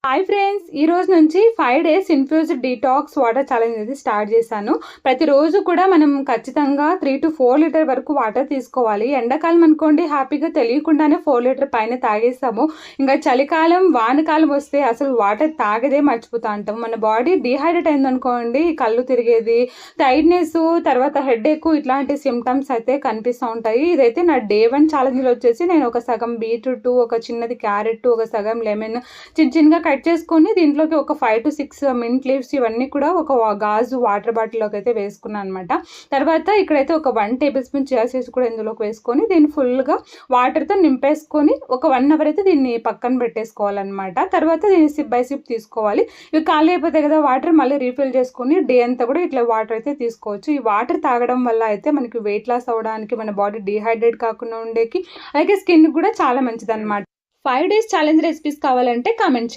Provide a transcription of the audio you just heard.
Hi friends, ఈ రోజు నుంచి 5 days infused detox water challenge అనేది స్టార్ట్ చేశాను. ప్రతిరోజు కూడా మనం ఖచ్చితంగా 3 to 4 లీటర్ వరకు వాటర్ తీసుకోవాలి. ఎండాకాలం అనుకోండి, హ్యాపీగా తెలియకుండానే 4 లీటర్ పైన తాగేస్తాము. ఇంకా చలికాలం, వానకాలం వస్తే అసలు వాటర్ తాగదే మర్చిపోతూ ఉంటాం. మన బాడీ డీహైడ్రేట్ అయిందనుకోండి, కళ్ళు తిరిగేది, టైర్డ్నెస్, తర్వాత హెడేక్ ఇట్లాంటి సిమ్టమ్స్ అయితే కనిపిస్తూ ఉంటాయి. ఇదైతే నా డే 1 ఛాలెంజ్లో వచ్చేసి నేను ఒక సగం బీట్రూట్, ఒక చిన్నది క్యారెట్, ఒక సగం లెమన్ చిన్నగా కట్ చేసుకొని దీంట్లోకి ఒక 5 to 6 మింట్ లీవ్స్ ఇవన్నీ కూడా ఒక గాజు వాటర్ బాటిల్లోకి అయితే వేసుకున్నాను అనమాట. తర్వాత ఇక్కడైతే ఒక 1 టేబుల్ స్పూన్ చియా సీడ్స్ కూడా ఇందులోకి వేసుకొని దీన్ని ఫుల్గా వాటర్తో నింపేసుకొని ఒక 1 అవర్ అయితే దీన్ని పక్కన పెట్టేసుకోవాలన్నమాట. తర్వాత దీన్ని సిప్ బై సిప్ తీసుకోవాలి. ఇవి ఖాళీ అయిపోతాయి కదా వాటర్, మళ్ళీ రీఫిల్ చేసుకొని డే అంతా కూడా ఇట్లా వాటర్ అయితే తీసుకోవచ్చు. ఈ వాటర్ తాగడం వల్ల అయితే మనకి వెయిట్ లాస్ అవ్వడానికి, మన బాడీ డీహైడ్రేట్ కాకుండా ఉండేకి, అలాగే స్కిన్ కూడా చాలా మంచిది అనమాట. 5 డేస్ ఛాలెంజ్ రెసిపీస్ కావాలంటే కామెంట్ చేయండి.